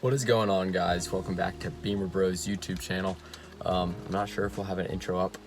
What is going on, guys? Welcome back to Beemer Bros YouTube channel. I'm not sure if we'll have an intro up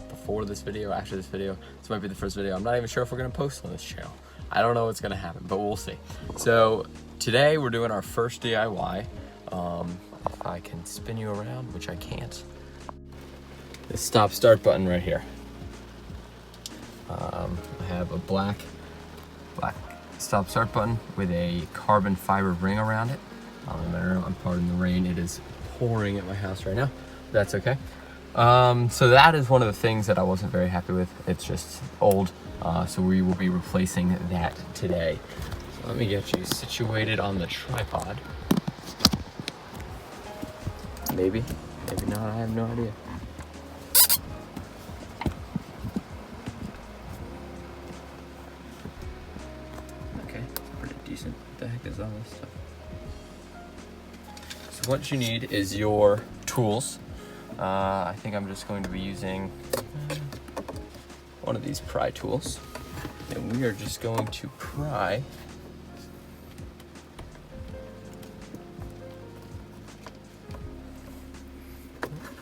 before this video, after this video. This might be the first video. I'm not even sure if we're gonna post on this channel. I don't know what's gonna happen, but we'll see. So today we're doing our first DIY. If I can spin you around, which I can't. The stop start button right here. I have a black stop start button with a carbon fiber ring around it. I'm pardon the rain, it is pouring at my house right now. That's okay. So that is one of the things that I wasn't very happy with. It's just old, so we will be replacing that today. So let me get you situated on the tripod. Maybe, maybe not, I have no idea. Okay, pretty decent. What the heck is all this stuff? So what you need is your tools. I think I'm just going to be using one of these pry tools. And we are just going to pry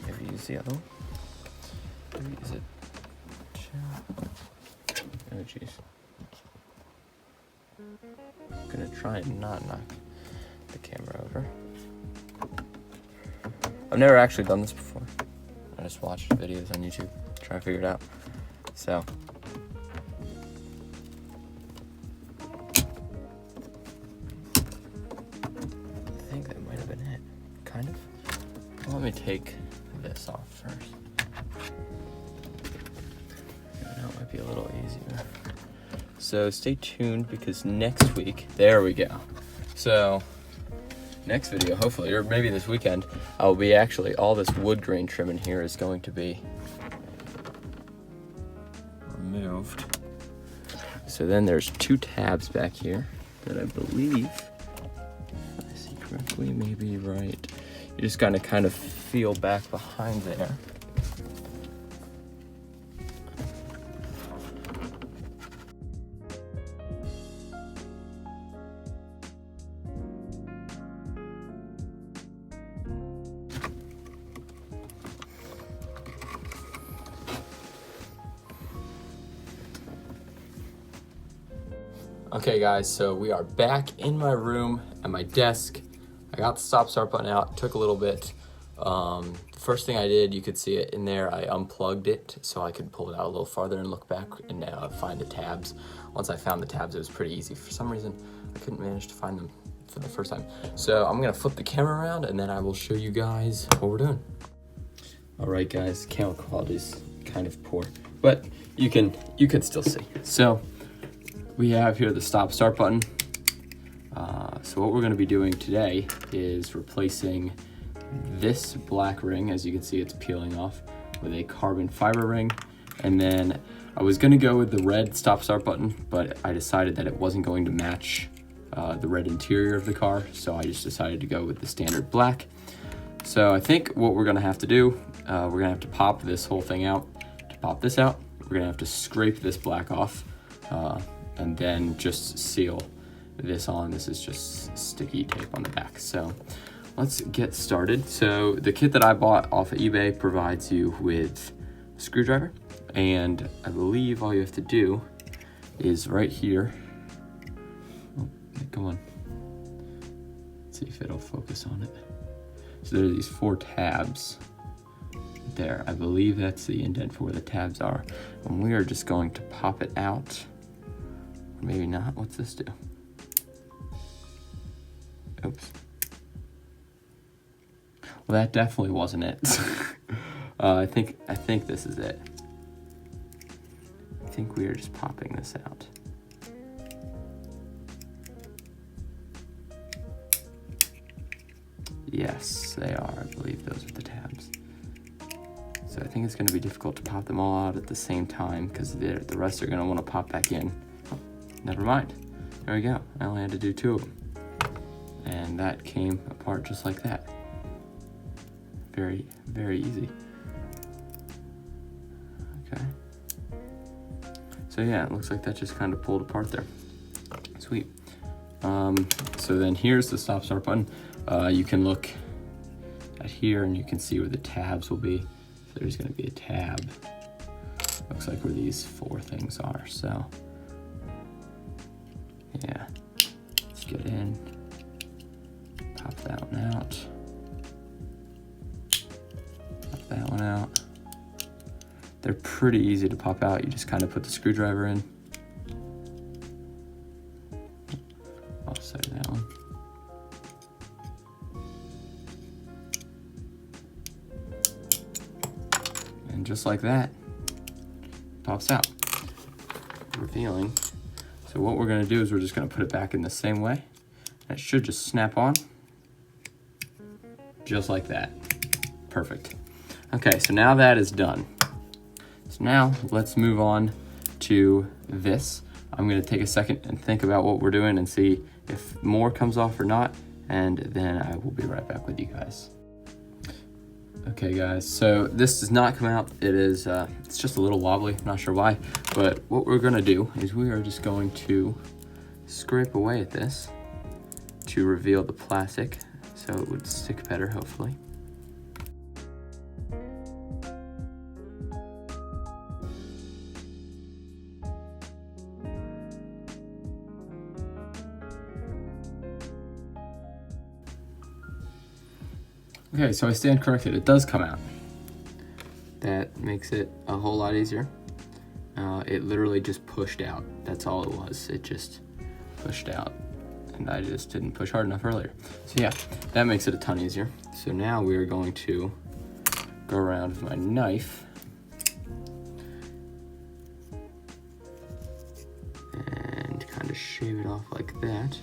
maybe use the other one. Maybe use it. Oh jeez. I'm gonna try and not knock the camera over. I've never actually done this before. I just watched videos on YouTube, trying to figure it out. So. I think that might have been it, kind of. Well, let me take this off first. That might be a little easier. So stay tuned because next week, there we go. So next video, hopefully, or maybe this weekend, I'll be actually, all this wood grain trim in here is going to be removed. So then there's two tabs back here that I believe, if I see correctly, maybe right. You just gotta kind of feel back behind there. Okay guys, so we are back in my room at my desk. I got the stop start button out, it took a little bit. First thing I did, you could see it in there, I unplugged it so I could pull it out a little farther and look back and find the tabs. Once I found the tabs, it was pretty easy. For some reason, I couldn't manage to find them for the first time. So I'm gonna flip the camera around and then I will show you guys what we're doing. All right guys, camera quality is kind of poor, but you can still see. So we have here the stop start button. So what we're going to be doing today is replacing this black ring, as you can see it's peeling off, with a carbon fiber ring. And then I was going to go with the red stop start button, but I decided that it wasn't going to match the red interior of the car, so I just decided to go with the standard black. So I think what we're going to have to do, we're going to have to pop this whole thing out. To pop this out, we're going to have to scrape this black off. And then just seal this on. This is just sticky tape on the back. So let's get started. So the kit that I bought off of eBay provides you with a screwdriver, and I believe all you have to do is right here. Oh, come on. Let's see if it'll focus on it. So there are these 4 tabs there. I believe that's the indent for where the tabs are. And we are just going to pop it out. Maybe not. What's this do? Oops. Well, that definitely wasn't it. I think this is it. I think we are just popping this out. Yes, they are. I believe those are the tabs. So I think it's going to be difficult to pop them all out at the same time because the rest are going to want to pop back in. Never mind. There we go. I only had to do 2 of them. And that came apart just like that. Very, very easy. Okay. So yeah, it looks like that just kind of pulled apart there. Sweet. So then here's the stop start button. You can look at here and you can see where the tabs will be. So there's gonna be a tab. Looks like where these 4 things are, so. Yeah, let's get in, pop that one out, pop that one out. They're pretty easy to pop out. You just kind of put the screwdriver in. I'll say that one. And just like that, pops out, revealing. So what we're gonna do is we're just gonna put it back in the same way. And it should just snap on, just like that. Perfect. Okay, so now that is done. So now let's move on to this. I'm gonna take a second and think about what we're doing and see if more comes off or not, and then I will be right back with you guys. Okay guys, so this does not come out. It is, it's just a little wobbly, I'm not sure why, but what we're gonna do is we are just going to scrape away at this to reveal the plastic so it would stick better, hopefully. Okay, so I stand corrected, it does come out. That makes it a whole lot easier. It literally just pushed out, that's all it was. It just pushed out, and I just didn't push hard enough earlier. So yeah, that makes it a ton easier. So now we are going to go around with my knife and kind of shave it off like that.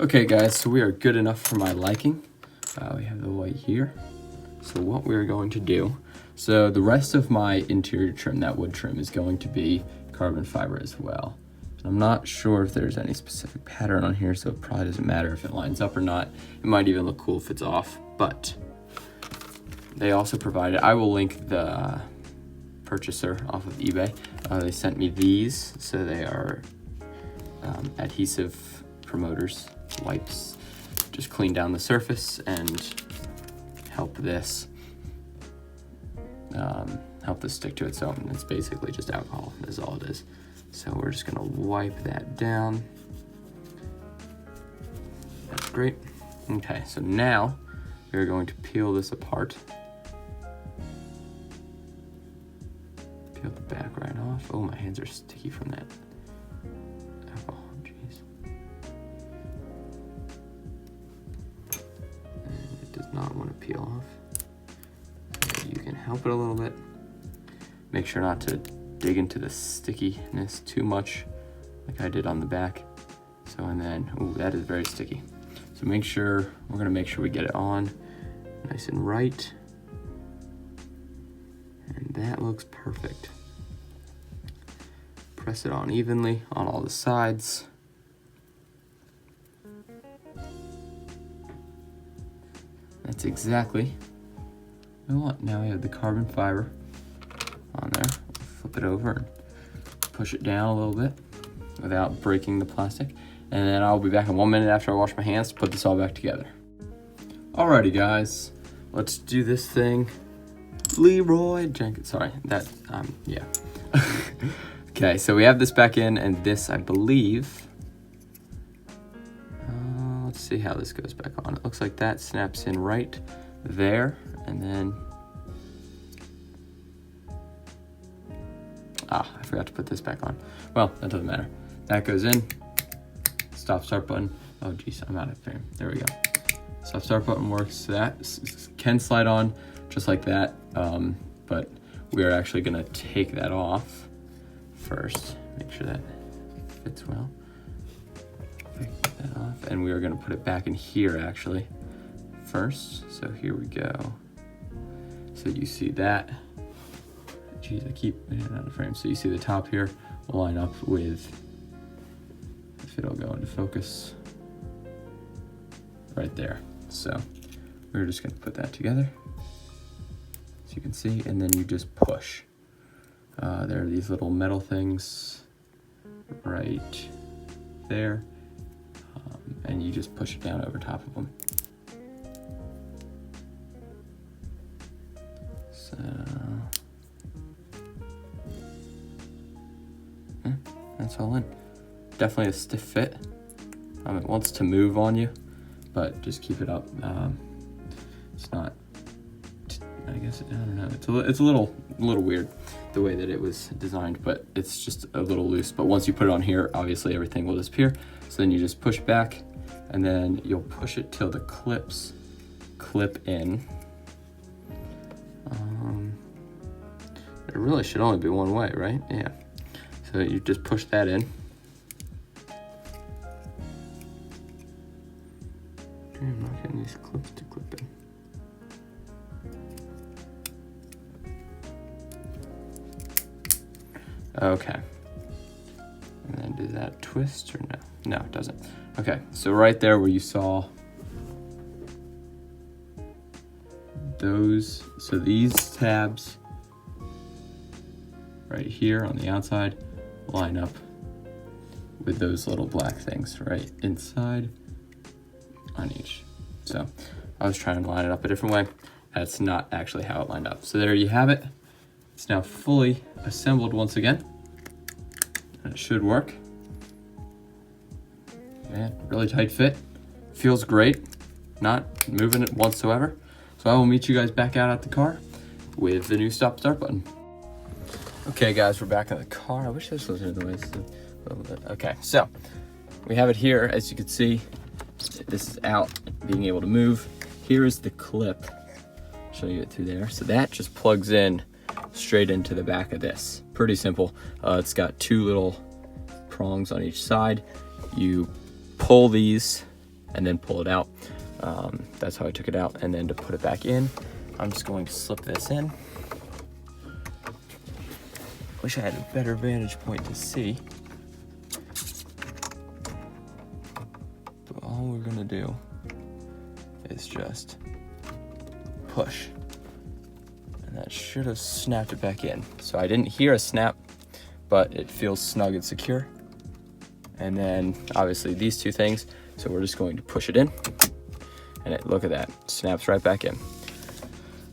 Okay guys, so we are good enough for my liking. We have the white here. So what we're going to do, so the rest of my interior trim, that wood trim, is going to be carbon fiber as well. I'm not sure if there's any specific pattern on here, so it probably doesn't matter if it lines up or not. It might even look cool if it's off, but they also provided, I will link the purchaser off of eBay. They sent me these, so they are adhesive promoters, wipes, just clean down the surface and help this stick to it. So it's basically just alcohol is all it is. So we're just gonna wipe that down. That's great. Okay, so now we're going to peel this apart. Peel the back right off. Oh, my hands are sticky from that alcohol, jeez. And it does not want to peel off. So you can help it a little bit. Make sure not to dig into the stickiness too much like I did on the back. So, and then, ooh, that is very sticky. So make sure, we're gonna make sure we get it on nice and right. And that looks perfect. Press it on evenly on all the sides. That's exactly what we want. Now we have the carbon fiber on there. Flip it over and push it down a little bit without breaking the plastic. And then I'll be back in 1 minute after I wash my hands to put this all back together. Alrighty guys, let's do this thing. Leroy Jenkins, sorry, that, yeah. Okay, so we have this back in, and this, I believe, let's see how this goes back on. It looks like that snaps in right there, and then, I forgot to put this back on. Well, that doesn't matter. That goes in, stop start button. Oh geez, I'm out of frame. There we go. Stop start button works. So that can slide on just like that, but we are actually gonna take that off first. Make sure that fits well. Take that off, and we are gonna put it back in here actually first. So here we go. So you see that. Geez, I keep getting out of frame. So you see the top here will line up with, if it'll go into focus, right there. So we're just gonna put that together, as you can see, and then you just push. There are these little metal things right there, and you just push it down over top of them. So, that's all in. Definitely a stiff fit. It wants to move on you, but just keep it up. It's not, I guess, I don't know. It's a little weird the way that it was designed, but it's just a little loose. But once you put it on here, obviously everything will disappear. So then you just push back, and then you'll push it till the clips clip in. It really should only be one way, right? Yeah. So you just push that in. I'm not getting these clips to clip in. Okay. And then does that twist or no? No, it doesn't. Okay, so right there where you saw those, so these tabs right here on the outside line up with those little black things right inside on each. So I was trying to line it up a different way. That's not actually how it lined up. So there you have it. It's now fully assembled once again. And it should work. Man, really tight fit. Feels great. Not moving it whatsoever. So I will meet you guys back out at the car with the new stop start button. Okay guys, we're back in the car. I wish this was in the way a little bit. Okay, so we have it here. As you can see, this is out, being able to move. Here is the clip. I'll show you it through there. So that just plugs in straight into the back of this. Pretty simple. It's got two little prongs on each side. You pull these and then pull it out. That's how I took it out. And then to put it back in, I'm just going to slip this in. Wish I had a better vantage point to see. But all we're gonna do is just push. And that should have snapped it back in. So I didn't hear a snap, but it feels snug and secure. And then obviously these two things. So we're just going to push it in. And look at that, snaps right back in.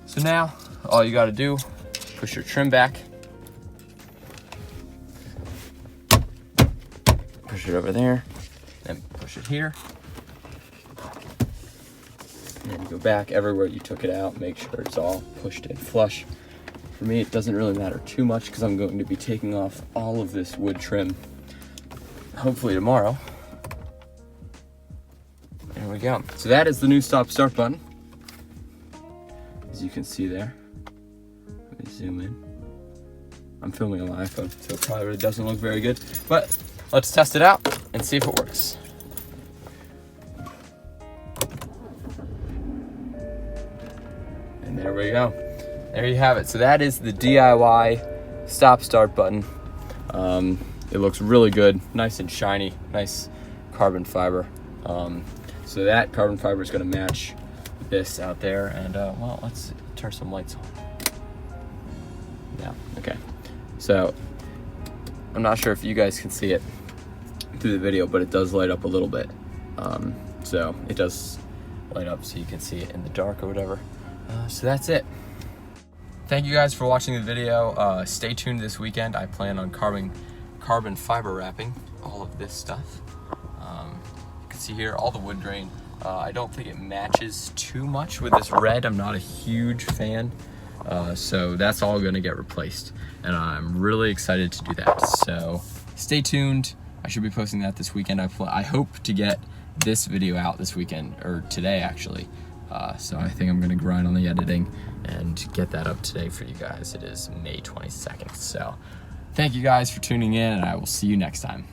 So now all you gotta do, push your trim back. Push it over there, then push it here. And then go back everywhere you took it out, make sure it's all pushed in flush. For me, it doesn't really matter too much because I'm going to be taking off all of this wood trim, hopefully tomorrow. There we go. So that is the new stop start button. As you can see there. Let me zoom in. I'm filming on my iPhone, so it probably really doesn't look very good, but let's test it out and see if it works. And there we go. There you have it. So that is the DIY stop start button. It looks really good, nice and shiny, nice carbon fiber. So that carbon fiber is going to match this out there. And well, let's turn some lights on. Yeah, okay. So I'm not sure if you guys can see it through the video, but it does light up a little bit. So it does light up so you can see it in the dark or whatever. So that's it. Thank you guys for watching the video. Stay tuned this weekend. I plan on carbon fiber wrapping all of this stuff. You can see here all the wood grain. I don't think it matches too much with this red. I'm not a huge fan. So that's all gonna get replaced. And I'm really excited to do that. So stay tuned. I should be posting that this weekend. I hope to get this video out this weekend, or today actually. So I think I'm gonna grind on the editing and get that up today for you guys. It is May 22nd. So thank you guys for tuning in, and I will see you next time.